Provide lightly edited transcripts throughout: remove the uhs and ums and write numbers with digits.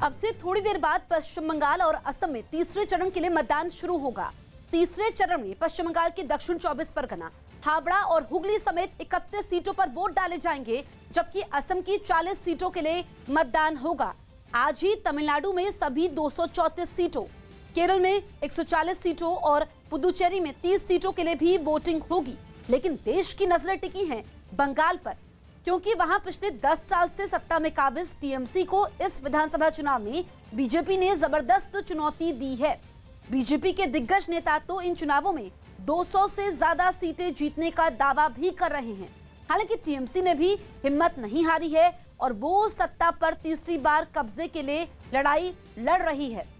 अब से थोड़ी देर बाद पश्चिम बंगाल और असम में तीसरे चरण के लिए मतदान शुरू होगा। तीसरे चरण में पश्चिम बंगाल के दक्षिण 24 परगना, हावड़ा और हुगली समेत 31 सीटों पर वोट डाले जाएंगे, जबकि असम की 40 सीटों के लिए मतदान होगा। आज ही तमिलनाडु में सभी 234 सीटों, केरल में 140 सीटों और पुदुचेरी में 30 सीटों के लिए भी वोटिंग होगी। लेकिन देश की नजरें टिकी हैं बंगाल पर, क्योंकि वहां पिछले 10 साल से सत्ता में काबिज टीएमसी को इस विधानसभा चुनाव में बीजेपी ने जबरदस्त चुनौती दी है। बीजेपी के दिग्गज नेता तो इन चुनावों में 200 से ज्यादा सीटें जीतने का दावा भी कर रहे हैं। हालांकि टीएमसी ने भी हिम्मत नहीं हारी है और वो सत्ता पर तीसरी बार कब्जे के लिए लड़ाई लड़ रही है।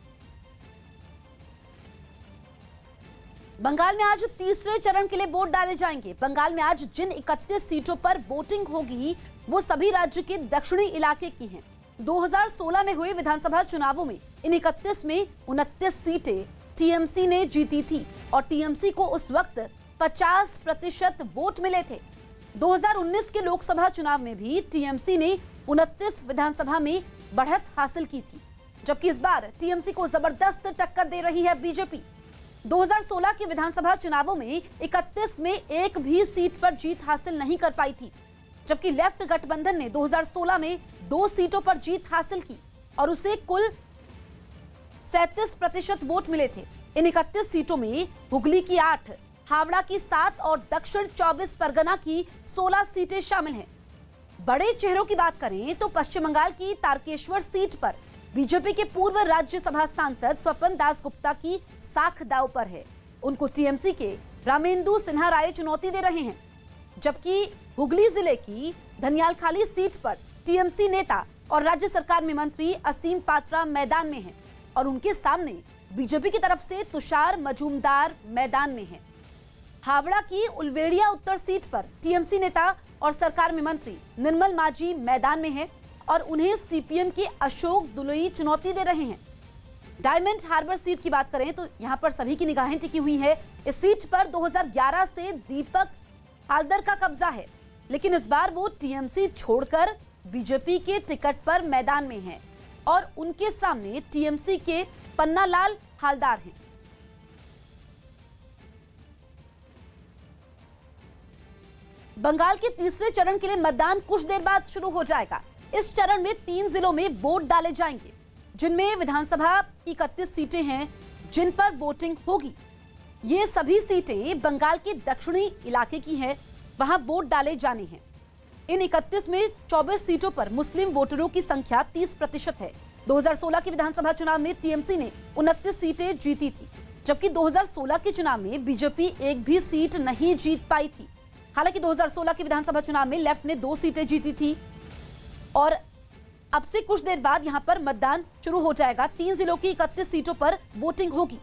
बंगाल में आज तीसरे चरण के लिए वोट डाले जाएंगे। बंगाल में आज जिन 31 सीटों पर वोटिंग होगी वो सभी राज्य के दक्षिणी इलाके की हैं। 2016 में हुए विधानसभा चुनावों में इन 31 में 29 सीटें टीएमसी ने जीती थी और टीएमसी को उस वक्त 50% वोट मिले थे। 2019 के लोकसभा चुनाव में भी टीएमसी ने 29 विधानसभा में बढ़त हासिल की थी, जबकि इस बार टीएमसी को जबरदस्त टक्कर दे रही है बीजेपी। 2016 के विधानसभा चुनावों में 31 में एक भी सीट पर जीत हासिल नहीं कर पाई थी, जबकि लेफ्ट गठबंधन ने 2016 में 2 सीटों पर जीत हासिल की और उसे कुल 37% वोट मिले थे। इन 31 सीटों में हुगली की 8, हावड़ा की 7 और दक्षिण 24 परगना की 16 सीटें शामिल हैं। बड़े चेहरों की बात करें तो पश्चिम बंगाल की तारकेश्वर सीट पर बीजेपी के पूर्व राज्यसभा सांसद स्वपन दास गुप्ता की साख दांव पर है। उनको टीएमसी के रामेंदु सिन्हा राय चुनौती दे रहे हैं, जबकि हुगली जिले की धनियालखाली सीट पर टीएमसी नेता और राज्य सरकार में मंत्री असीम पात्रा मैदान में हैं और उनके सामने बीजेपी की तरफ से तुषार मजूमदार मैदान में हैं। हावड़ा की उलवेड़िया उत्तर सीट पर टीएमसी नेता और सरकार में मंत्री निर्मल मांझी मैदान में हैं और उन्हें सीपीएम के अशोक दुलई चुनौती दे रहे हैं। डायमंड हार्बर सीट की बात करें तो यहां पर सभी की निगाहें टिकी हुई है। इस सीट पर 2011 से दीपक हालदर का कब्जा है, लेकिन इस बार वो टीएमसी छोड़कर बीजेपी के टिकट पर मैदान में हैं और उनके सामने टीएमसी के पन्नालाल हालदार हैं। बंगाल के तीसरे चरण के लिए मतदान कुछ देर बाद शुरू हो जाएगा। इस चरण में 3 जिलों में वोट डाले जाएंगे, जिनमें विधानसभा की 31 सीटें हैं जिन पर वोटिंग होगी। ये सभी सीटें बंगाल के दक्षिणी इलाके की हैं, वहां वोट डाले जाने हैं। इन 31 में 24 सीटों पर मुस्लिम वोटरों की संख्या 30% है। 2016 के विधानसभा चुनाव में टीएमसी ने 29 सीटें जीती थी, जबकि 2016 के चुनाव में बीजेपी एक भी सीट नहीं जीत पाई थी। हालांकि 2016 के विधानसभा चुनाव में लेफ्ट ने 2 सीटें जीती थी और अब से कुछ देर बाद यहां पर मतदान शुरू हो जाएगा। 3 जिलों की 31 सीटों पर वोटिंग होगी।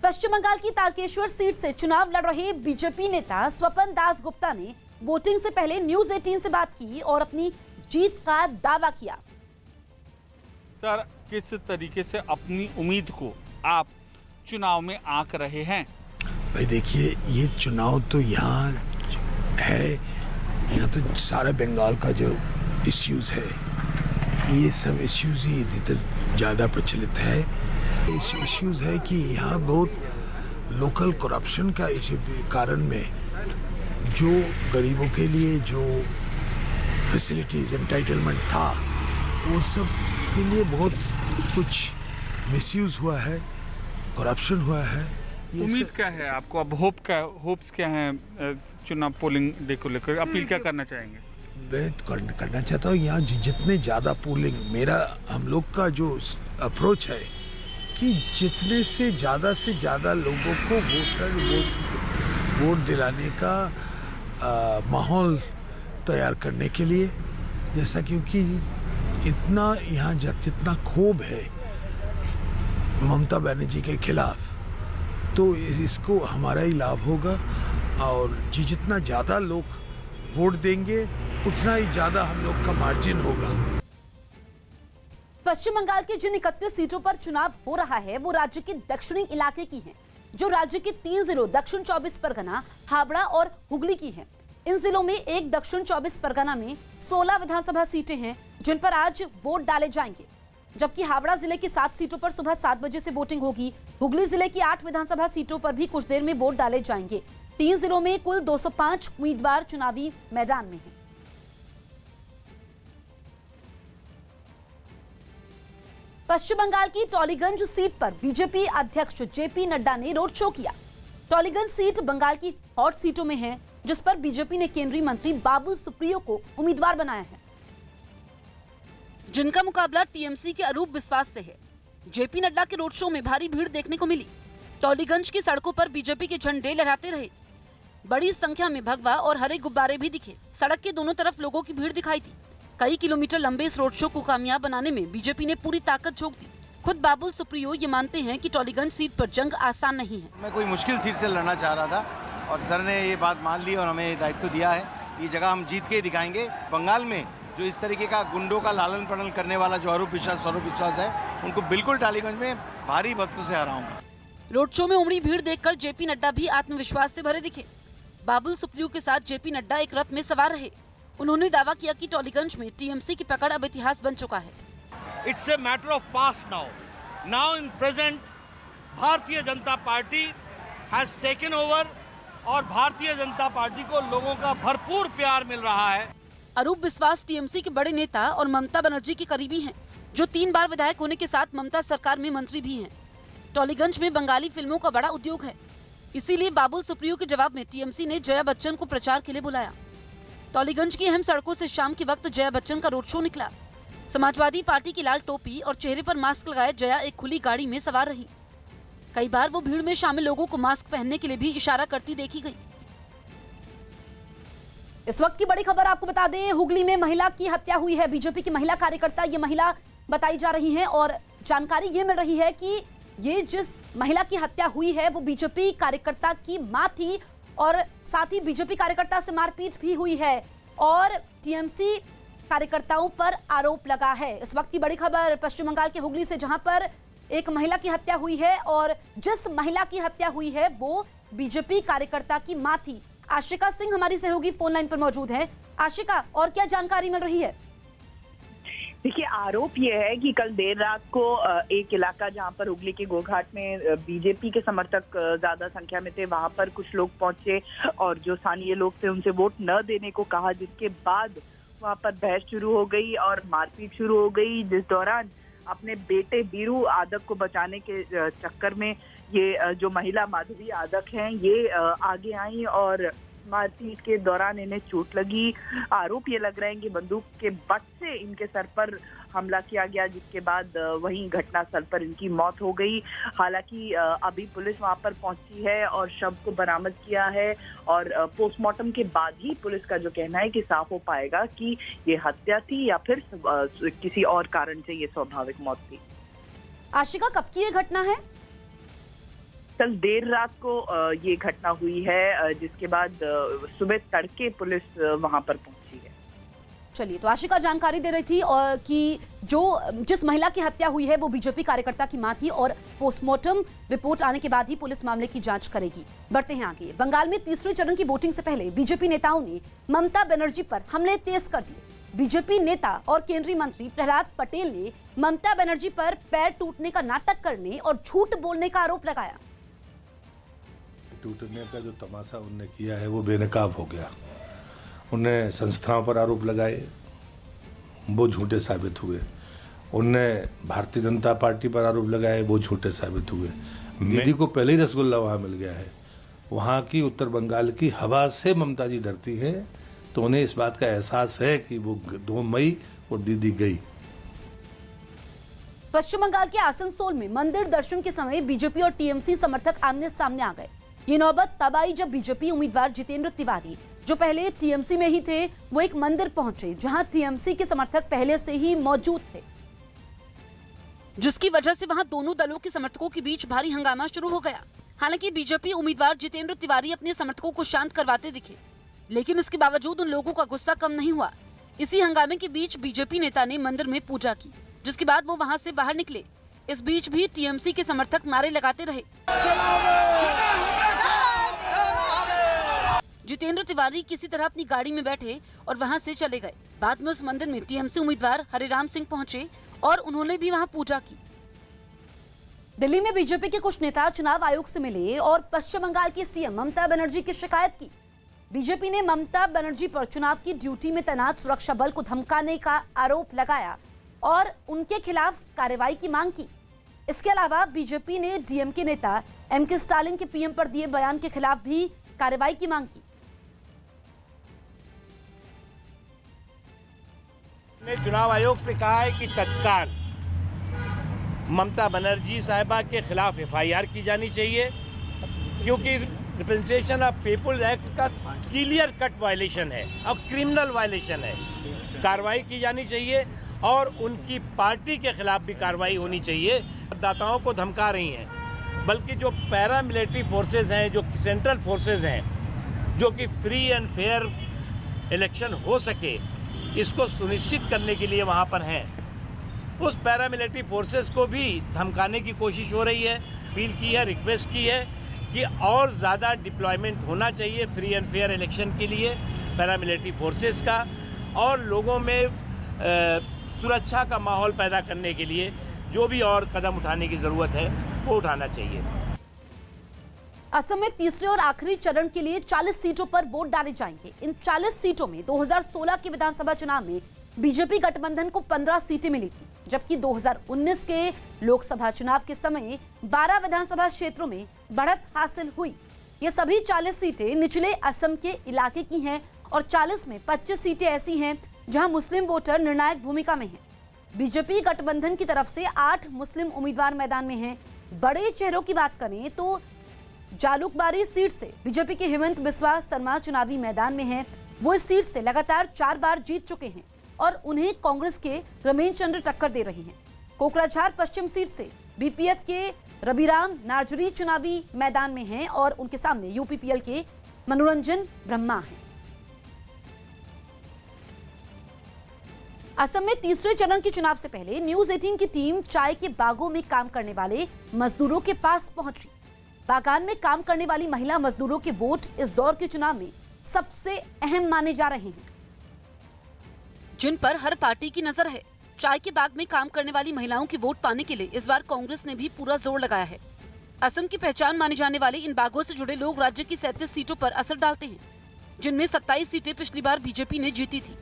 पश्चिम बंगाल की तारकेश्वर सीट से चुनाव लड़ रहे बीजेपी नेता स्वपन दास गुप्ता ने वोटिंग से पहले न्यूज 18 से बात की और अपनी जीत का दावा किया। सर, किस तरीके से अपनी उम्मीद को आप चुनाव में आंक रहे हैं? भाई देखिए, ये चुनाव तो यहाँ है, यहाँ तो सारा बंगाल का जो इश्यूज है, ये सब इश्यूज ही इधर ज़्यादा प्रचलित है। इश्यूज है कि यहाँ बहुत लोकल करप्शन का कारण में जो गरीबों के लिए जो फैसिलिटीज एंटाइटलमेंट था, वो सब के लिए बहुत कुछ मिसयूज हुआ है, करप्शन हुआ है। उम्मीद क्या है आपको? अब होप्स क्या हैं चुनाव पोलिंग डे को लेकर? अपील क्या करना चाहेंगे? मैं करना चाहता हूँ यहाँ जितने ज़्यादा पोलिंग, हम लोग का जो अप्रोच है कि जितने से ज़्यादा लोगों को वोट दिलाने का माहौल तैयार करने के लिए, जैसा क्योंकि इतना यहाँ जितना क्षोभ है ममता बनर्जी के खिलाफ, तो इसको हमारा ही लाभ होगा और जितना ज़्यादा लोग वोट देंगे उतना ही ज़्यादा हम लोग का मार्जिन होगा। पश्चिम बंगाल की जिन 31 सीटों पर चुनाव हो रहा है वो राज्य के दक्षिणी इलाके की हैं, जो राज्य के 3 जिलों दक्षिण 24 परगना, हावड़ा और हुगली की हैं। इन जिलों में एक दक्षिण 24 परगना में 16 विधानसभा सीटें हैं जिन पर आज वोट डाले जाएंगे, जबकि हावड़ा जिले की 7 सीटों पर सुबह 7 बजे से वोटिंग होगी। हुगली जिले की 8 विधानसभा सीटों पर भी कुछ देर में वोट डाले जाएंगे। 3 जिलों में कुल 205 उम्मीदवार चुनावी मैदान में हैं। पश्चिम बंगाल की टॉलीगंज सीट पर बीजेपी अध्यक्ष जेपी नड्डा ने रोड शो किया। टॉलीगंज सीट बंगाल की हॉट सीटों में है, जिस पर बीजेपी ने केंद्रीय मंत्री बाबुल सुप्रियो को उम्मीदवार बनाया है, जिनका मुकाबला टीएमसी के अरूप विश्वास से है। जेपी नड्डा के रोड शो में भारी भीड़ देखने को मिली। टॉलीगंज की सड़कों पर बीजेपी के झंडे लहराते रहे। बड़ी संख्या में भगवा और हरे गुब्बारे भी दिखे। सड़क के दोनों तरफ लोगों की भीड़ दिखाई थी। कई किलोमीटर लंबे इस रोड शो को कामयाब बनाने में बीजेपी ने पूरी ताकत झोंक दी। खुद बाबुल सुप्रियो ये मानते हैं कि टॉलीगंज सीट पर जंग आसान नहीं है। मैं कोई मुश्किल सीट से लड़ना चाह रहा था और सर ने ये बात मान ली और हमें दायित्व दिया है। ये जगह हम जीत के ही दिखाएंगे। बंगाल में जो इस तरीके का गुंडों का लालन पालन करने वाला जो आरोप विश्वास है, उनको बिल्कुल टॉलीगंज में भारी भक्तों से हराऊंगा। रोड शो में उमड़ी भीड़ देखकर जेपी नड्डा भी आत्मविश्वास से भरे दिखे। बाबुल सुप्रियो के साथ जेपी नड्डा एक रथ में सवार रहे। उन्होंने दावा किया कि टॉलीगंज में टीएमसी की पकड़ अब इतिहास बन चुका है। It's a matter of past now. Now in present, Bharatiya Janata party has taken over और भारतीय जनता पार्टी को लोगों का भरपूर प्यार मिल रहा है। अरूप विश्वास टीएमसी के बड़े नेता और ममता बनर्जी के करीबी हैं, जो 3 बार विधायक होने के साथ ममता सरकार में मंत्री भी हैं। टॉलीगंज में बंगाली फिल्मों का बड़ा उद्योग है, इसीलिए बाबुल सुप्रियो के जवाब में टीएमसी ने जया बच्चन को प्रचार के लिए बुलाया। टॉलीगंज की अहम सड़कों से शाम के वक्त जया बच्चन का रोड शो निकला। समाजवादी पार्टी की लाल टोपी और चेहरे पर मास्क लगाए जया एक खुली गाड़ी में सवार रही। कई बार वो भीड़ में शामिल लोगों को मास्क पहनने के लिए भी इशारा करती देखी गई। इस वक्त की बड़ी खबर आपको बता दें, हुगली में महिला की हत्या हुई है। बीजेपी की महिला कार्यकर्ता ये महिला बताई जा रही है और जानकारी ये मिल रही है कि ये जिस महिला की हत्या हुई है वो बीजेपी कार्यकर्ता की मां थी और साथ ही बीजेपी कार्यकर्ता से मारपीट भी हुई है और टीएमसी कार्यकर्ताओं पर आरोप लगा है। इस वक्त की बड़ी खबर पश्चिम बंगाल के हुगली से, जहां पर एक महिला की हत्या हुई है और जिस महिला की हत्या हुई है वो बीजेपी कार्यकर्ता की मां थी। आशिका सिंह हमारी सहयोगी फोन लाइन पर मौजूद है। आशिका, और क्या जानकारी मिल रही है? देखिए, आरोप ये है कि कल देर रात को एक इलाका जहां पर हुगली के गोघाट में बीजेपी के समर्थक ज्यादा संख्या में थे, वहां पर कुछ लोग पहुंचे और जो स्थानीय लोग थे उनसे वोट न देने को कहा, जिसके बाद वहां पर बहस शुरू हो गई और मारपीट शुरू हो गई, जिस दौरान अपने बेटे बीरू आदक को बचाने के चक्कर में ये जो महिला माधवी आदक हैं ये आगे आई और मारपीट के दौरान इन्हें चोट लगी। आरोप ये लग रहे हैं कि बंदूक के बट से इनके सर पर हमला किया गया, जिसके बाद वहीं घटनास्थल पर इनकी मौत हो गई। हालांकि अभी पुलिस वहां पर पहुंची है और शव को बरामद किया है और पोस्टमार्टम के बाद ही पुलिस का जो कहना है कि साफ हो पाएगा कि ये हत्या थी या फिर किसी और कारण से ये स्वाभाविक मौत थी। आशिका, कब की ये घटना है? कल देर रात को ये घटना हुई है, जिसके बाद सुबह तड़के पुलिस वहां पर पहुंची है। चलिए, तो आशिका जानकारी दे रही थी और कि जिस महिला की हत्या हुई है वो बीजेपी कार्यकर्ता की मां थी और पोस्टमार्टम रिपोर्ट आने के बाद ही पुलिस मामले की जांच करेगी। बढ़ते हैं आगे। बंगाल में तीसरे चरण की वोटिंग से पहले बीजेपी नेताओं ने ममता बनर्जी पर हमले तेज कर दिए। बीजेपी नेता और केंद्रीय मंत्री प्रहलाद पटेल ने ममता बनर्जी पर पैर टूटने का नाटक करने और झूठ बोलने का आरोप लगाया। टूटने का जो तमाशा उनने किया है वो बेनकाब हो गया। उनने संस्थाओं पर आरोप लगाए, वो झूठे साबित हुए। उनने भारतीय जनता पार्टी पर आरोप लगाए, वो झूठे साबित हुए। दीदी को पहले ही रसगुल्ला वहाँ मिल गया है। वहाँ की उत्तर बंगाल की हवा से ममता जी डरती है, तो उन्हें इस बात का एहसास है कि वो 2 मई और दीदी गई। पश्चिम बंगाल के आसनसोल में मंदिर दर्शन के समय बीजेपी और टीएमसी समर्थक आमने सामने आ गए। ये नौबत तब आई जब बीजेपी उम्मीदवार जितेंद्र तिवारी, जो पहले टीएमसी में ही थे, वो एक मंदिर पहुंचे जहां टीएमसी के समर्थक पहले से ही मौजूद थे, जिसकी वजह से वहां दोनों दलों के समर्थकों के बीच भारी हंगामा शुरू हो गया। हालांकि बीजेपी उम्मीदवार जितेंद्र तिवारी अपने समर्थकों को शांत करवाते दिखे, लेकिन इसके बावजूद उन लोगों का गुस्सा कम नहीं हुआ। इसी हंगामे के बीच बीजेपी नेता ने मंदिर में पूजा की, जिसके बाद वो वहां से बाहर निकले। इस बीच भी टीएमसी के समर्थक नारे लगाते रहे। जितेंद्र तिवारी किसी तरह अपनी गाड़ी में बैठे और वहां से चले गए। बाद में उस मंदिर में टीएमसी उम्मीदवार हरिराम सिंह पहुंचे और उन्होंने भी वहां पूजा की। दिल्ली में बीजेपी के कुछ नेता चुनाव आयोग से मिले और पश्चिम बंगाल की सीएम ममता बनर्जी की शिकायत की। बीजेपी ने ममता बनर्जी पर चुनाव की ड्यूटी में तैनात सुरक्षा बल को धमकाने का आरोप लगाया और उनके खिलाफ कार्रवाई की मांग की। इसके अलावा बीजेपी ने डीएमके नेता एमके स्टालिन के पीएम पर दिए बयान के खिलाफ भी कार्रवाई की मांग की। ने चुनाव आयोग से कहा है कि तत्काल ममता बनर्जी साहिबा के खिलाफ एफआईआर की जानी चाहिए, क्योंकि रिप्रेजेंटेशन ऑफ पीपुल एक्ट का क्लियर कट वायलेशन है और क्रिमिनल वायलेशन है। कार्रवाई की जानी चाहिए और उनकी पार्टी के खिलाफ भी कार्रवाई होनी चाहिए। मतदाताओं को धमका रही हैं, बल्कि जो पैरामिलिट्री फोर्सेज हैं, जो सेंट्रल फोर्सेज हैं, जो कि फ्री एंड फेयर इलेक्शन हो सके इसको सुनिश्चित करने के लिए वहाँ पर हैं, उस पैरामिलिट्री फोर्सेस को भी धमकाने की कोशिश हो रही है। अपील की है, रिक्वेस्ट की है कि और ज़्यादा डिप्लॉयमेंट होना चाहिए फ्री एंड फेयर इलेक्शन के लिए पैरामिलिट्री फोर्सेस का, और लोगों में सुरक्षा का माहौल पैदा करने के लिए जो भी और कदम उठाने की ज़रूरत है वो उठाना चाहिए। असम में तीसरे और आखिरी चरण के लिए 40 सीटों पर वोट डाले जाएंगे। इन 40 सीटों में 2016 के विधानसभा चुनाव में बीजेपी गठबंधन को 15 सीटें मिली थी, जबकि 2019 के लोकसभा चुनाव के समय 12 विधानसभा क्षेत्रों में बढ़त हासिल हुई। ये सभी 40 सीटें निचले असम के इलाके की हैं और 40 में 25 सीटें ऐसी हैं जहां मुस्लिम वोटर निर्णायक भूमिका में हैं। बीजेपी गठबंधन की तरफ से 8 मुस्लिम उम्मीदवार मैदान में हैं। बड़े चेहरों की बात करें तो जालुकबारी सीट से बीजेपी के हेमंत बिस्वा शर्मा चुनावी मैदान में हैं। वो इस सीट से लगातार 4 बार जीत चुके हैं और उन्हें कांग्रेस के रमेन चंद्र टक्कर दे रहे हैं। कोकराझार पश्चिम सीट से बीपीएफ के रबिराम नार्जरी चुनावी मैदान में हैं और उनके सामने यूपीपीएल के मनोरंजन ब्रह्मा हैं। असम में तीसरे चरण के चुनाव से पहले न्यूज 18 की टीम चाय के बागों में काम करने वाले मजदूरों के पास पहुंची। बागान में काम करने वाली महिला मजदूरों के वोट इस दौर के चुनाव में सबसे अहम माने जा रहे हैं, जिन पर हर पार्टी की नजर है। चाय के बाग में काम करने वाली महिलाओं के वोट पाने के लिए इस बार कांग्रेस ने भी पूरा जोर लगाया है। असम की पहचान माने जाने वाले इन बागों से जुड़े लोग राज्य की 37 सीटों पर असर डालते हैं, जिनमें 27 सीटें पिछली बार बीजेपी ने जीती थी।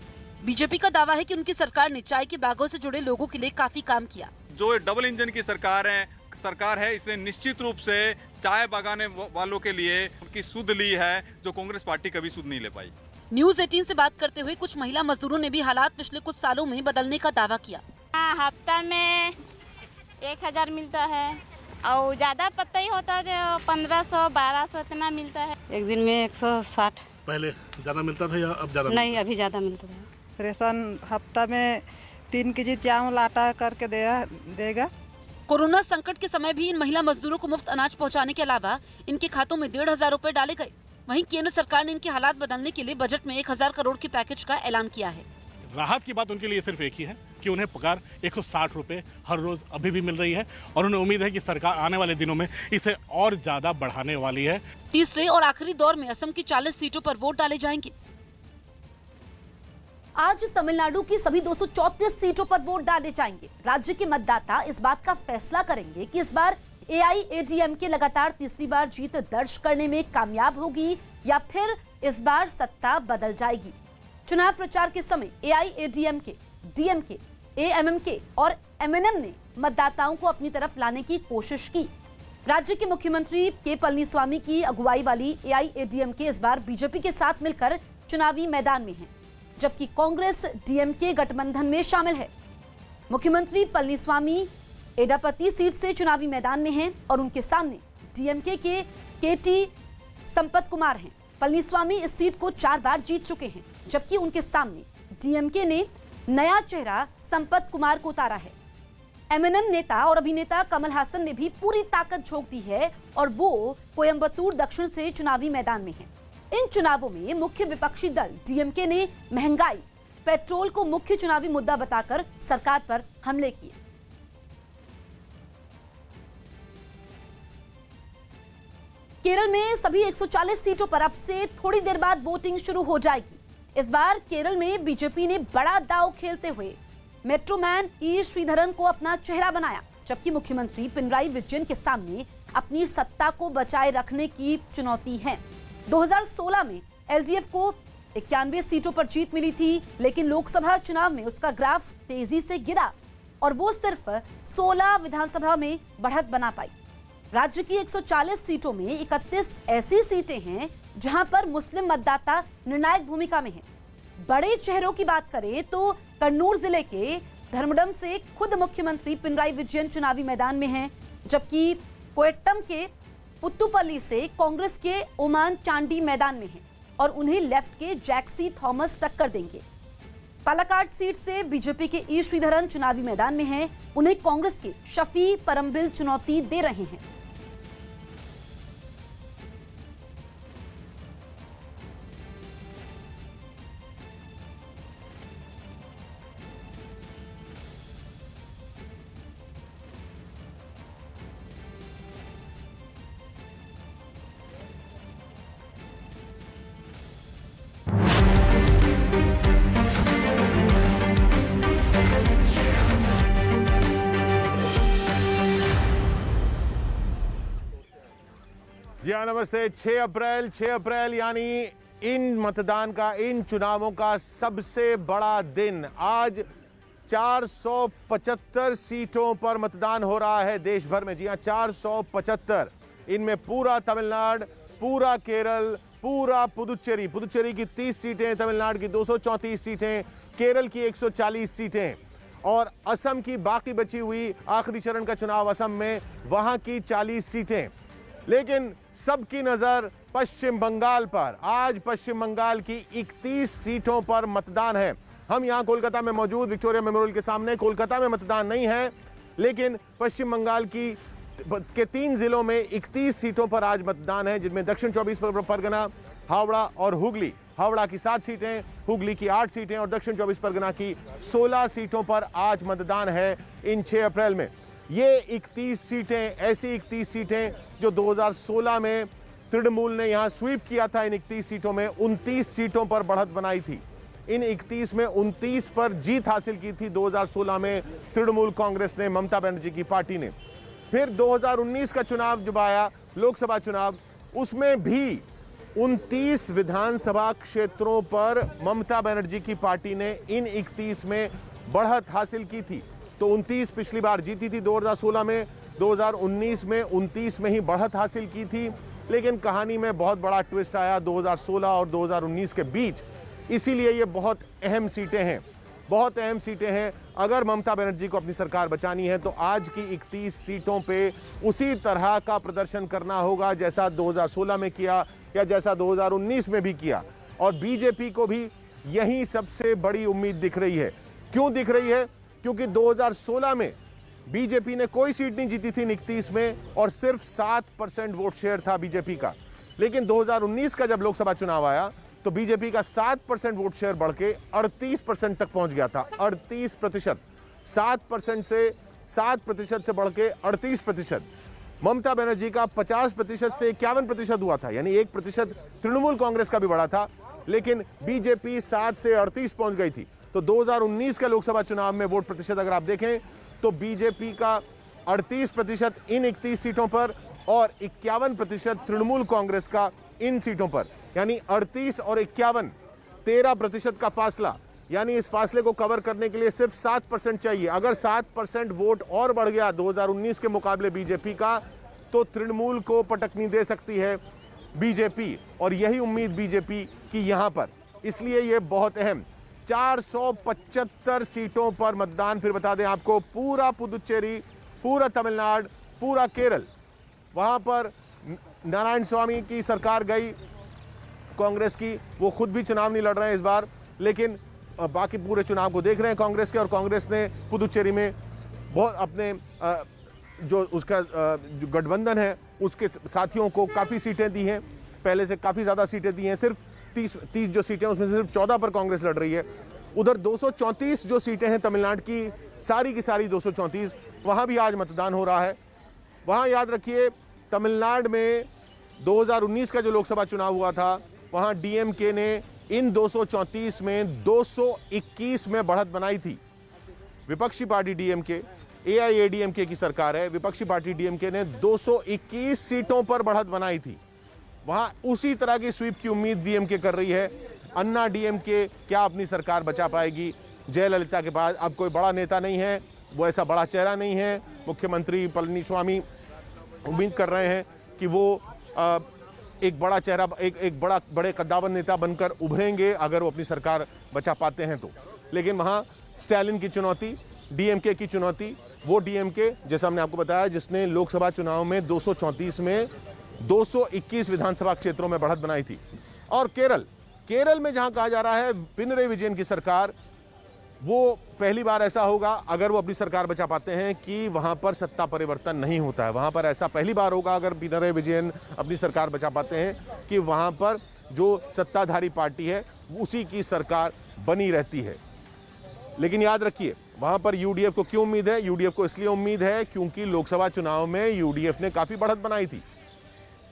बीजेपी का दावा है कि उनकी सरकार ने चाय के बागों से जुड़े लोगों के लिए काफी काम किया। जो डबल इंजन की सरकार है इसने निश्चित रूप से चाय बागाने वालों के लिए उनकी सुध ली है, जो कांग्रेस पार्टी कभी सुध नहीं ले पाई। न्यूज 18 से बात करते हुए कुछ महिला मजदूरों ने भी हालात पिछले कुछ सालों में बदलने का दावा किया। हफ्ता में 1000 मिलता है और ज्यादा पता ही होता है 1500 1200 इतना मिलता है। एक दिन में 160। पहले ज्यादा मिलता था या अब ज्यादा? नहीं, अभी ज्यादा मिलता है। रेशन हफ्ता में 3 केजी चावल आटा करके देगा। कोरोना संकट के समय भी इन महिला मजदूरों को मुफ्त अनाज पहुंचाने के अलावा इनके खातों में 1500 रुपए डाले गए। वहीं केंद्र सरकार ने इनके हालात बदलने के लिए बजट में 1000 करोड़ के पैकेज का ऐलान किया है। राहत की बात उनके लिए सिर्फ एक ही है कि उन्हें पगार 160 रुपए हर रोज अभी भी मिल रही है और उन्हें उम्मीद है कि सरकार आने वाले दिनों में इसे और ज्यादा बढ़ाने वाली है। तीसरे और आखिरी दौर में असम की 40 सीटों पर वोट डाले जाएंगे। आज तमिलनाडु की सभी 234 सीटों पर वोट डाले जाएंगे। राज्य के मतदाता इस बात का फैसला करेंगे कि इस बार एआईएडीएमके लगातार तीसरी बार जीत दर्ज करने में कामयाब होगी या फिर इस बार सत्ता बदल जाएगी। चुनाव प्रचार के समय एआईएडीएमके, डीएमके, एएमएमके और एमएनएम ने मतदाताओं को अपनी तरफ लाने की कोशिश की। राज्य के मुख्यमंत्री के पलनीस्वामी की अगुवाई वाली एआईएडीएमके इस बार बीजेपी के साथ मिलकर चुनावी मैदान में है, जबकि कांग्रेस डीएमके गठबंधन में शामिल है। मुख्यमंत्री पलनीस्वामी एडापति सीट से चुनावी मैदान में हैं और उनके सामने डीएमके के केटी संपत कुमार हैं। पलनीस्वामी इस सीट को 4 बार जीत चुके हैं, जबकि उनके सामने डीएमके ने नया चेहरा संपत कुमार को उतारा है। एमएनएम नेता और अभिनेता कमल हासन ने भी पूरी ताकत झोंक दी है और वो कोयम्बटूर दक्षिण से चुनावी मैदान में है। इन चुनावों में मुख्य विपक्षी दल डीएमके ने महंगाई, पेट्रोल को मुख्य चुनावी मुद्दा बताकर सरकार पर हमले किए। केरल में सभी 140 सीटों पर अब से थोड़ी देर बाद वोटिंग शुरू हो जाएगी। इस बार केरल में बीजेपी ने बड़ा दांव खेलते हुए मेट्रोमैन ई श्रीधरन को अपना चेहरा बनाया, जबकि मुख्यमंत्री पिनराई विजयन के सामने अपनी सत्ता को बचाए रखने की चुनौती है। 2016 में एलडीएफ को 91 सीटों पर जीत मिली थी, लेकिन लोकसभा चुनाव में उसका ग्राफ तेजी से गिरा और वो सिर्फ 16 विधानसभा में बढ़त बना पाई। राज्य की 140 सीटों में 31 ऐसी सीटें हैं जहां पर मुस्लिम मतदाता निर्णायक भूमिका में हैं। बड़े चेहरों की बात करें तो कन्नूर जिले के धर्मडम से खुद मुख्यमंत्री पिनराई विजयन चुनावी मैदान में हैं, जबकि कोट्टम के पुत्तुपल्ली से कांग्रेस के ओमान चांडी मैदान में हैं और उन्हें लेफ्ट के जैक्सी थॉमस टक्कर देंगे। पालाकाड सीट से बीजेपी के ई श्रीधरन चुनावी मैदान में हैं, उन्हें कांग्रेस के शफी परम्बिल चुनौती दे रहे हैं। जी हाँ, नमस्ते। 6 अप्रैल यानी इन मतदान का, इन चुनावों का सबसे बड़ा दिन। आज 475 सीटों पर मतदान हो रहा है देश भर में। जी हाँ, 475। इनमें पूरा तमिलनाडु, पूरा केरल, पूरा पुदुचेरी की 30 सीटें, तमिलनाडु की 234 सीटें, केरल की 140 सीटें और असम की बाकी बची हुई आखिरी चरण का चुनाव असम में, वहां की 40 सीटें। लेकिन सबकी नजर पश्चिम बंगाल पर। आज पश्चिम बंगाल की 31 सीटों पर मतदान है। हम यहां कोलकाता में मौजूद विक्टोरिया मेमोरियल के सामने। कोलकाता में मतदान नहीं है, लेकिन पश्चिम बंगाल के 3 जिलों में 31 सीटों पर आज मतदान है, जिनमें दक्षिण 24 परगना, हावड़ा और हुगली। हावड़ा की 7 सीटें, हुगली की 8 सीटें और दक्षिण 24 परगना की 16 सीटों पर आज मतदान है इन 6 अप्रैल में। ये 31 सीटें, ऐसी 31 सीटें जो 2016 में तृणमूल ने यहां स्वीप किया था। इन 31 सीटों में 29 सीटों पर बढ़त बनाई थी। इन 31 में 29 पर जीत हासिल की थी 2016 में तृणमूल कांग्रेस ने, ममता बनर्जी की पार्टी ने। फिर 2019 का चुनाव जब आया, लोकसभा चुनाव, उसमें भी 29 विधानसभा क्षेत्रों पर ममता बनर्जी की पार्टी ने इन 31 में बढ़त हासिल की थी। तो 29 पिछली बार जीती थी 2016 में, 2019 में 29 में ही बढ़त हासिल की थी। लेकिन कहानी में बहुत बड़ा ट्विस्ट आया 2016 और 2019 के बीच। इसीलिए ये बहुत अहम सीटें हैं, बहुत अहम सीटें हैं। अगर ममता बनर्जी को अपनी सरकार बचानी है तो आज की 31 सीटों पे उसी तरह का प्रदर्शन करना होगा जैसा 2016 में किया या जैसा 2019 में भी किया। और बीजेपी को भी यही सबसे बड़ी उम्मीद दिख रही है। क्यों दिख रही है? क्योंकि 2016 में बीजेपी ने कोई सीट नहीं जीती थी 31 में और सिर्फ 7% वोट शेयर था बीजेपी का। लेकिन 2019 का जब लोकसभा चुनाव आया तो बीजेपी का 7% वोट शेयर बढ़ के 38% तक पहुंच गया था। 38%, 7% से बढ़ के 38%। ममता बनर्जी का 50% से 51% हुआ था, यानी 1% तृणमूल कांग्रेस का भी बढ़ा था। लेकिन बीजेपी 7 से 38 पहुंच गई थी। तो 2019 के लोकसभा चुनाव में वोट प्रतिशत अगर आप देखें तो बीजेपी का 38% इन 31 सीटों पर और 51% तृणमूल कांग्रेस का इन सीटों पर, यानी 38 और 51, 13% का फासला। यानी इस फासले को कवर करने के लिए सिर्फ 7% चाहिए। अगर 7% वोट और बढ़ गया 2019 के मुकाबले बीजेपी का, तो तृणमूल को पटकनी दे सकती है बीजेपी, और यही उम्मीद बीजेपी की यहां पर। इसलिए यह बहुत अहम। 475 सीटों पर मतदान। फिर बता दें आपको, पूरा पुदुचेरी, पूरा तमिलनाडु, पूरा केरल, वहां पर नारायण स्वामी की सरकार गई कांग्रेस की। वो खुद भी चुनाव नहीं लड़ रहे हैं इस बार, लेकिन बाकी पूरे चुनाव को देख रहे हैं कांग्रेस के। और कांग्रेस ने पुदुचेरी में बहुत अपने जो उसका जो गठबंधन है उसके साथियों को काफ़ी सीटें दी हैं, पहले से काफ़ी ज़्यादा सीटें दी हैं। सिर्फ 30 जो सीटें उसमें से सिर्फ 14 पर कांग्रेस लड़ रही है। उधर 234 जो सीटें हैं तमिलनाडु की सारी 234, वहाँ भी आज मतदान हो रहा है। वहाँ याद रखिए, तमिलनाडु में 2019 का जो लोकसभा चुनाव हुआ था वहां डीएमके ने इन 234 में 221 में बढ़त बनाई थी। विपक्षी पार्टी डीएमके, एआईएडीएमके की सरकार है, विपक्षी पार्टी डीएमके ने 221 सीटों पर बढ़त बनाई थी। वहां उसी तरह की स्वीप की उम्मीद डीएमके कर रही है। अन्ना डीएमके क्या अपनी सरकार बचा पाएगी? जयललिता के बाद अब कोई बड़ा नेता नहीं है, वो ऐसा बड़ा चेहरा नहीं है। मुख्यमंत्री पलनीस्वामी उम्मीद कर रहे हैं कि वो एक बड़ा चेहरा, एक बड़े कद्दावर नेता बनकर उभरेंगे अगर वो अपनी सरकार बचा पाते हैं तो। लेकिन वहाँ स्टालिन की चुनौती, डीएमके की चुनौती, वो डीएमके जैसा हमने आपको बताया जिसने लोकसभा चुनाव में 234 में 221 विधानसभा क्षेत्रों में बढ़त बनाई थी। और केरल में जहां कहा जा रहा है पिनरई विजयन की सरकार, वो पहली बार ऐसा होगा अगर वो अपनी सरकार बचा पाते हैं कि वहां पर सत्ता परिवर्तन नहीं होता है। वहां पर ऐसा पहली बार होगा अगर पिनरई विजयन अपनी सरकार बचा पाते हैं कि वहां पर जो सत्ताधारी पार्टी है उसी की सरकार बनी रहती है। लेकिन याद रखिए वहां पर यूडीएफ को क्यों उम्मीद है? यूडीएफ को इसलिए उम्मीद है क्योंकि लोकसभा चुनाव में यूडीएफ ने काफी बढ़त बनाई थी।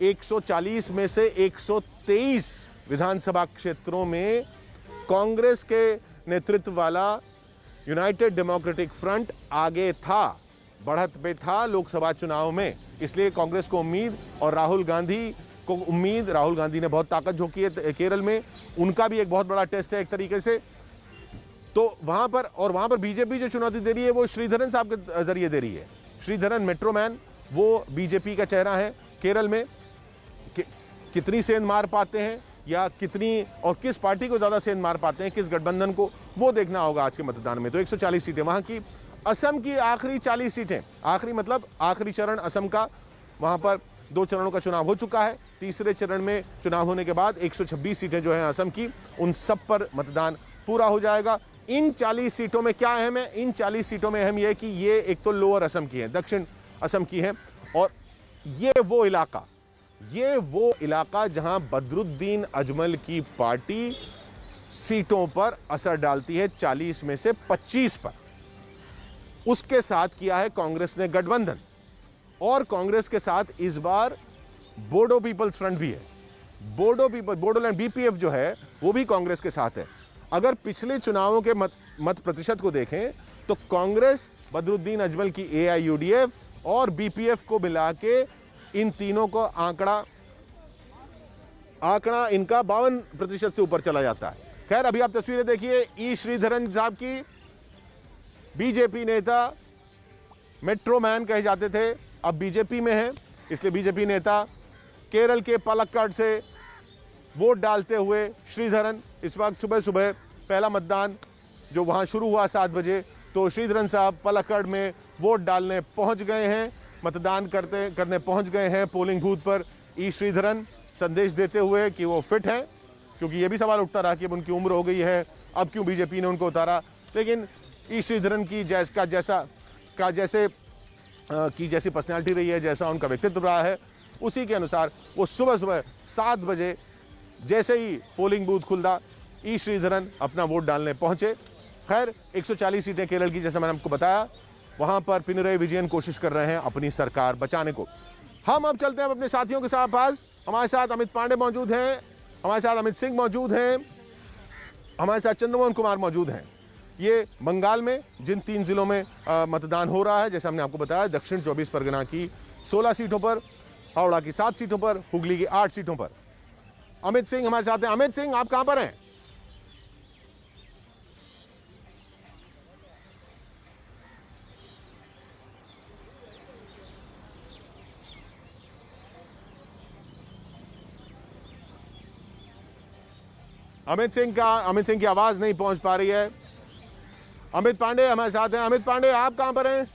140 में से 123 विधानसभा क्षेत्रों में कांग्रेस के नेतृत्व वाला यूनाइटेड डेमोक्रेटिक फ्रंट आगे था, बढ़त पे था लोकसभा चुनाव में। इसलिए कांग्रेस को उम्मीद और राहुल गांधी को उम्मीद, राहुल गांधी ने बहुत ताकत झोंकी है केरल में, उनका भी एक बहुत बड़ा टेस्ट है एक तरीके से। तो वहां पर बीजेपी जो चुनौती दे रही है वो श्रीधरन साहब के जरिए दे रही है। श्रीधरन मेट्रो मैन वो बीजेपी का चेहरा है केरल में। कितनी सेंध मार पाते हैं या कितनी और किस पार्टी को ज्यादा सेंध मार पाते हैं, किस गठबंधन को, वो देखना होगा आज के मतदान में। तो 140 सीटें वहां की। असम की आखिरी 40 सीटें, आखिरी मतलब आखिरी चरण असम का, वहां पर 2 चरणों का चुनाव हो चुका है। तीसरे चरण में चुनाव होने के बाद 126 सीटें जो हैं असम की, उन सब पर मतदान पूरा हो जाएगा। इन 40 सीटों में क्या अहम है? इन 40 सीटों में अहम यह है कि ये एक तो लोअर असम की है, दक्षिण असम की है, और ये वो इलाका जहां बदरुद्दीन अजमल की पार्टी सीटों पर असर डालती है, 40 में से 25 पर। उसके साथ किया है कांग्रेस ने गठबंधन, और कांग्रेस के साथ इस बार बोडो पीपल्स फ्रंट भी है। बोडोलैंड बीपीएफ जो है वो भी कांग्रेस के साथ है। अगर पिछले चुनावों के मत प्रतिशत को देखें तो कांग्रेस, बदरुद्दीन अजमल की एआईयूडीएफ और बीपीएफ को मिला के इन तीनों को आंकड़ा इनका 52% से ऊपर चला जाता है। खैर अभी आप तस्वीरें देखिए ई श्रीधरन साहब की, बीजेपी नेता, मेट्रो मैन कहे जाते थे, अब बीजेपी में है, इसलिए बीजेपी नेता केरल के पलक्कड़ से वोट डालते हुए श्रीधरन, इस वक्त सुबह सुबह पहला मतदान जो वहां शुरू हुआ 7 बजे, तो श्रीधरन साहब पलक्कड़ में वोट डालने पहुंच गए हैं, मतदान करने पहुंच गए हैं पोलिंग बूथ पर। ई श्रीधरन संदेश देते हुए कि वो फिट हैं, क्योंकि ये भी सवाल उठता रहा कि अब उनकी उम्र हो गई है, अब क्यों बीजेपी ने उनको उतारा। लेकिन ई श्रीधरन की जैसी पर्सनैलिटी रही है, जैसा उनका व्यक्तित्व रहा है, उसी के अनुसार वो सुबह सुबह 7 बजे जैसे ही पोलिंग बूथ खुला, ई श्रीधरन अपना वोट डालने पहुंचे। खैर 140 सीटें केरल की, जैसा मैंने आपको बताया, वहां पर पिनरई विजयन कोशिश कर रहे हैं अपनी सरकार बचाने को। हम अब चलते हैं अपने साथियों के साथ पास। हमारे साथ अमित पांडे मौजूद हैं, हमारे साथ अमित सिंह मौजूद हैं, हमारे साथ चंद्रमोहन कुमार मौजूद हैं। ये बंगाल में जिन 3 जिलों में मतदान हो रहा है, जैसे हमने आपको बताया, दक्षिण 24 परगना की 16 सीटों पर, हावड़ा की 7 सीटों पर, हुगली की 8 सीटों पर। अमित सिंह हमारे साथ हैं। अमित सिंह, आप कहां पर हैं? अमित सिंह की आवाज नहीं पहुंच पा रही है। अमित पांडे हमारे साथ हैं। अमित पांडे, आप कहां पर हैं?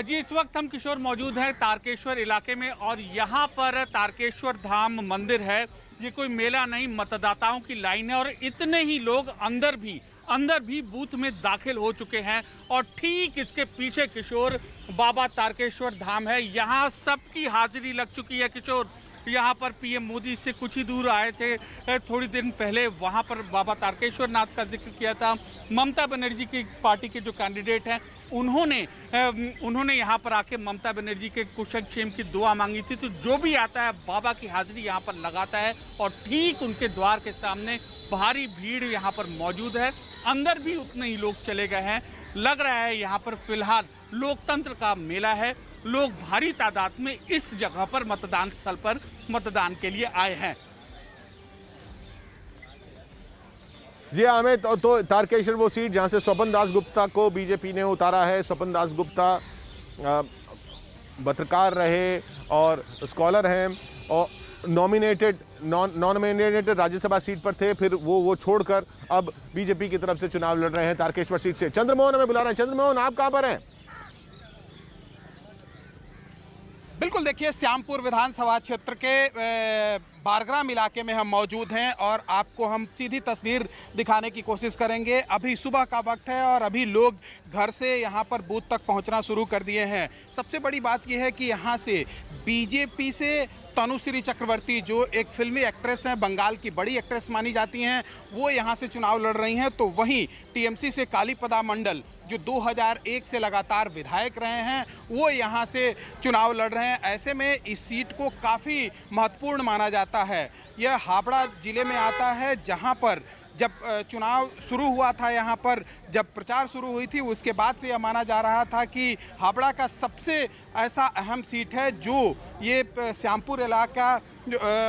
जी, इस वक्त हम किशोर मौजूद हैं तारकेश्वर इलाके में, और यहाँ पर तारकेश्वर धाम मंदिर है। ये कोई मेला नहीं, मतदाताओं की लाइन है, और इतने ही लोग अंदर भी बूथ में दाखिल हो चुके हैं। और ठीक इसके पीछे किशोर बाबा तारकेश्वर धाम है, यहाँ सबकी हाजिरी लग चुकी है किशोर। यहाँ पर पीएम मोदी से कुछ ही दूर आए थे। थोड़ी दिन पहले वहाँ पर बाबा तारकेश्वर नाथ का जिक्र किया था। ममता बनर्जी की पार्टी के जो कैंडिडेट हैं उन्होंने यहाँ पर आके ममता बनर्जी के कुशल क्षेम की दुआ मांगी थी। तो जो भी आता है बाबा की हाजिरी यहाँ पर लगाता है और ठीक उनके द्वार के सामने भारी भीड़ यहाँ पर मौजूद है। अंदर भी उतने ही लोग चले गए हैं। लग रहा है यहाँ पर फिलहाल लोकतंत्र का मेला है। लोग भारी तादाद में इस जगह पर मतदान स्थल पर मतदान के लिए आए हैं। जी अमित, तो तारकेश्वर वो सीट जहां से स्वपन दास गुप्ता को बीजेपी ने उतारा है। स्वपन दास गुप्ता पत्रकार रहे और स्कॉलर हैं और नॉमिनेटेड राज्यसभा सीट पर थे, फिर वो छोड़कर अब बीजेपी की तरफ से चुनाव लड़ रहे हैं तारकेश्वर सीट से। चंद्रमोहन हमें बुला रहे हैं। चंद्रमोहन, आप कहां पर हैं? बिल्कुल, देखिए श्यामपुर विधानसभा क्षेत्र के बारग्राम इलाके में हम मौजूद हैं और आपको हम सीधी तस्वीर दिखाने की कोशिश करेंगे। अभी सुबह का वक्त है और अभी लोग घर से यहां पर बूथ तक पहुंचना शुरू कर दिए हैं। सबसे बड़ी बात यह है कि यहां से बीजेपी से तनुश्री चक्रवर्ती, जो एक फिल्मी एक्ट्रेस हैं, बंगाल की बड़ी एक्ट्रेस मानी जाती हैं, वो यहाँ से चुनाव लड़ रही हैं। तो वहीं टीएमसी से कालीपदा मंडल, जो 2001 से लगातार विधायक रहे हैं, वो यहाँ से चुनाव लड़ रहे हैं। ऐसे में इस सीट को काफ़ी महत्वपूर्ण माना जाता है। यह हावड़ा जिले में आता है, जहाँ पर जब चुनाव शुरू हुआ था, यहाँ पर जब प्रचार शुरू हुई थी, उसके बाद से यह माना जा रहा था कि हावड़ा का सबसे ऐसा अहम सीट है जो ये श्यामपुर इलाका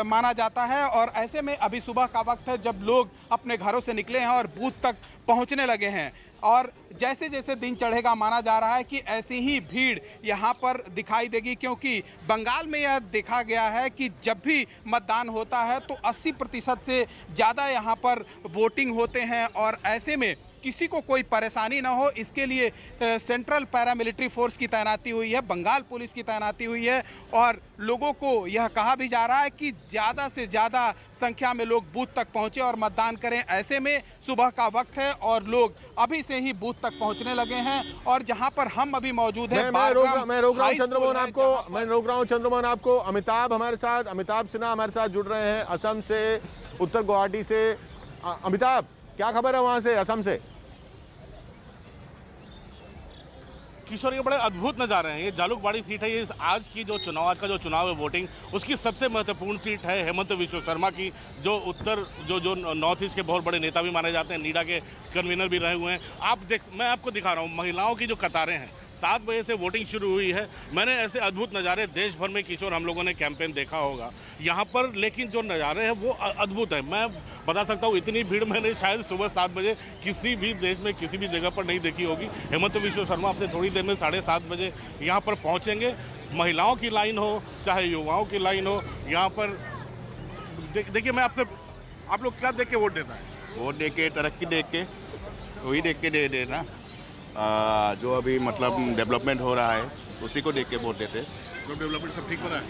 माना जाता है। और ऐसे में अभी सुबह का वक्त है जब लोग अपने घरों से निकले हैं और बूथ तक पहुंचने लगे हैं। और जैसे जैसे दिन चढ़ेगा माना जा रहा है कि ऐसी ही भीड़ यहाँ पर दिखाई देगी, क्योंकि बंगाल में यह देखा गया है कि जब भी मतदान होता है तो 80% से ज़्यादा यहाँ पर वोटिंग होते हैं। और ऐसे में किसी को कोई परेशानी ना हो, इसके लिए सेंट्रल पैरामिलिट्री फोर्स की तैनाती हुई है, बंगाल पुलिस की तैनाती हुई है। और लोगों को यह कहा भी जा रहा है कि ज़्यादा से ज़्यादा संख्या में लोग बूथ तक पहुँचे और मतदान करें। ऐसे में सुबह का वक्त है और लोग अभी से ही बूथ तक पहुँचने लगे हैं। और जहाँ पर हम अभी मौजूद हैं, मैं रोक रहा हूँ चंद्रमोहन आपको। अमिताभ हमारे साथ, अमिताभ सिन्हा हमारे साथ जुड़ रहे हैं असम से, उत्तर गुवाहाटी से। अमिताभ, क्या खबर है वहाँ से, असम से? किशोर, ये बड़े अद्भुत नज़ारे हैं। ये जालुकबाड़ी सीट है। ये आज का जो चुनाव है वोटिंग, उसकी सबसे महत्वपूर्ण सीट है हेमंत विश्व शर्मा की, जो नॉर्थ ईस्ट के बहुत बड़े नेता भी माने जाते हैं, नीडा के कन्वीनर भी रहे हुए हैं। मैं आपको दिखा रहा हूँ महिलाओं की जो कतारें हैं। 7 बजे से वोटिंग शुरू हुई है। मैंने ऐसे अद्भुत नज़ारे देश भर में, किशोर, हम लोगों ने कैंपेन देखा होगा यहाँ पर, लेकिन जो नज़ारे हैं वो अद्भुत है। मैं बता सकता हूँ इतनी भीड़ मैंने शायद सुबह 7 बजे किसी भी देश में किसी भी जगह पर नहीं देखी होगी। हेमंत विश्व शर्मा अपने थोड़ी देर में 7:30 बजे यहाँ पर पहुँचेंगे। महिलाओं की लाइन हो चाहे युवाओं की लाइन हो, यहाँ पर देखिए, मैं आपसे, आप लोग क्या देख के वोट देता है? वोट दे के, तरक्की देख के, वही देख के दे देना। जो अभी मतलब डेवलपमेंट हो रहा है उसी को देख के वोट देते। तो डेवलपमेंट सब ठीक हो रहा है।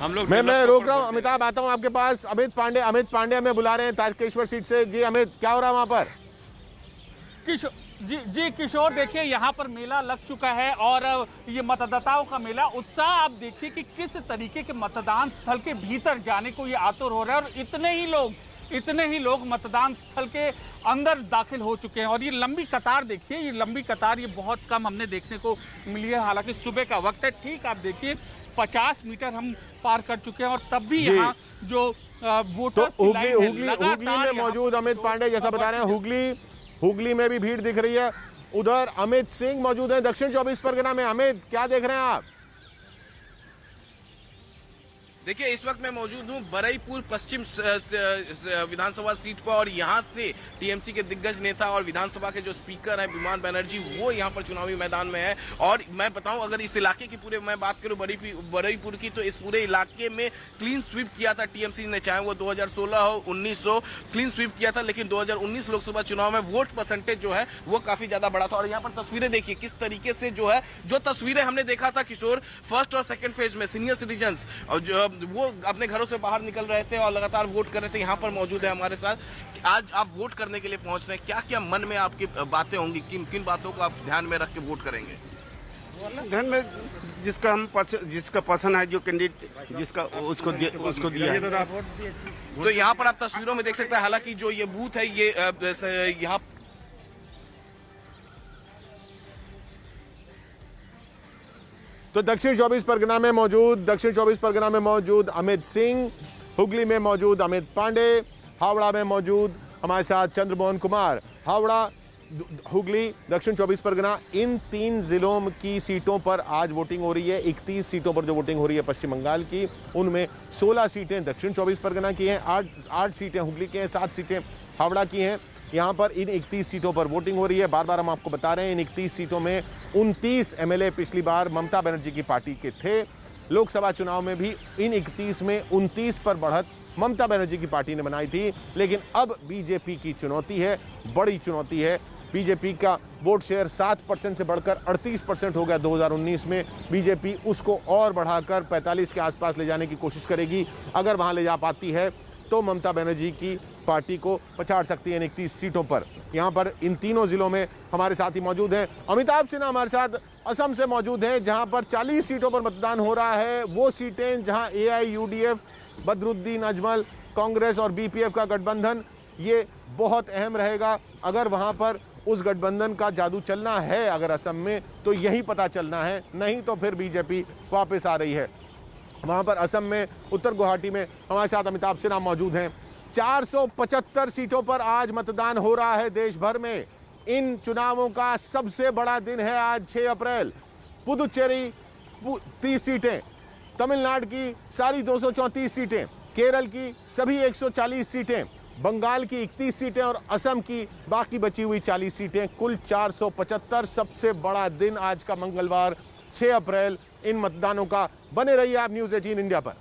हम लोग मैं रोक रहा हूँ। अमिताभ, आता हूँ आपके पास। अमित पांडे हमें बुला रहे हैं तारकेश्वर सीट से। जी अमित, क्या हो रहा है वहाँ पर? जी किशोर, देखिए यहाँ पर मेला लग चुका है और ये मतदाताओं का मेला। उत्साह आप देखिए कि किस तरीके के मतदान स्थल के भीतर जाने को ये आतुर हो रहा है। और इतने ही लोग मतदान स्थल के अंदर दाखिल हो चुके हैं। और ये लंबी कतार देखिए, ये लंबी कतार ये बहुत कम हमने देखने को मिली है। हालांकि सुबह का वक्त है। ठीक आप देखिए 50 मीटर हम पार कर चुके हैं और तब भी यहाँ जो वोटर्स की लाइन है, हुगली में मौजूद अमित पांडे जैसा बता रहे हैं, हुगली में भी भीड़ दिख रही है। उधर अमित सिंह मौजूद है दक्षिण 24 परगना में। अमित, क्या देख रहे हैं आप? देखिए, इस वक्त मैं मौजूद हूँ बरईपुर पश्चिम विधानसभा सीट पर और यहाँ से टीएमसी के दिग्गज नेता और विधानसभा के जो स्पीकर हैं विमान बनर्जी, वो यहाँ पर चुनावी मैदान में है। और मैं बताऊँ, अगर इस इलाके की पूरे मैं बात करूँ बरईपुर की, तो इस पूरे इलाके में क्लीन स्वीप किया था टीएमसी ने, चाहे वो 2016 हो 19 हो, क्लीन स्वीप किया था। लेकिन 2019 लोकसभा चुनाव में वोट परसेंटेज जो है वो काफी ज्यादा बढ़ा था। और यहाँ पर तस्वीरें देखिए किस तरीके से जो तस्वीरें हमने देखा था किशोर, फर्स्ट और सेकेंड फेज में सीनियर सिटीजन्स और वो अपने घरों से बाहर निकल रहे थे और लगातार वोट कर रहे थे। यहाँ पर मौजूद है हमारे साथ। आज आप वोट करने के लिए पहुंच रहे हैं, क्या क्या मन में आपकी बातें होंगी, किन किन बातों को आप ध्यान में रख के वोट करेंगे? धन में जिसका पसंद है जो कैंडिडेट जिसका उसको दिया है। तो यहाँ पर आप तस्वीरों में देख सकते हैं, हालांकि जो ये बूथ है ये यहाँ तो दक्षिण 24 परगना में मौजूद अमित सिंह, हुगली में मौजूद अमित पांडे, हावड़ा में मौजूद हमारे साथ चंद्रमोहन कुमार। हावड़ा, हुगली, दक्षिण 24 परगना, इन 3 जिलों की सीटों पर आज वोटिंग हो रही है। 31 सीटों पर जो वोटिंग हो रही है पश्चिम बंगाल की, उनमें 16 सीटें दक्षिण 24 परगना की हैं, 8 सीटें हुगली की हैं, 7 सीटें हावड़ा की हैं। यहाँ पर इन 31 सीटों पर वोटिंग हो रही है। बार बार हम आपको बता रहे हैं, इन 31 सीटों में 29 एमएलए पिछली बार ममता बनर्जी की पार्टी के थे। लोकसभा चुनाव में भी इन 31 में 29 पर बढ़त ममता बनर्जी की पार्टी ने बनाई थी। लेकिन अब बीजेपी की चुनौती है, बड़ी चुनौती है। बीजेपी का वोट शेयर 7% से बढ़कर 38% हो गया 2019 में। बीजेपी उसको और बढ़ाकर 45 के आसपास ले जाने की कोशिश करेगी। अगर वहां ले जा पाती है तो ममता बनर्जी की पार्टी को पछाड़ सकती है इन 31 सीटों पर। यहाँ पर इन तीनों जिलों में हमारे साथ ही मौजूद हैं अमिताभ सिन्हा, हमारे साथ असम से मौजूद हैं, जहाँ पर 40 सीटों पर मतदान हो रहा है। वो सीटें जहाँ AIUDF, बदरुद्दीन अजमल, कांग्रेस और BPF का गठबंधन, ये बहुत अहम रहेगा। अगर वहाँ पर उस गठबंधन का जादू चलना है अगर असम में, तो यही पता चलना है, नहीं तो फिर बीजेपी वापस आ रही है। वहाँ पर असम में, उत्तर गुवाहाटी में हमारे साथ अमिताभ सिन्हा मौजूद हैं। 475 सीटों पर आज मतदान हो रहा है देश भर में। इन चुनावों का सबसे बड़ा दिन है आज 6 अप्रैल। पुदुचेरी 30 सीटें, तमिलनाडु की सारी 234 सीटें, केरल की सभी 140 सीटें, बंगाल की 31 सीटें और असम की बाकी बची हुई 40 सीटें, कुल 475। सबसे बड़ा दिन आज का मंगलवार 6 अप्रैल इन मतदानों का। बने रहिए आप न्यूज़ 18 इंडिया पर।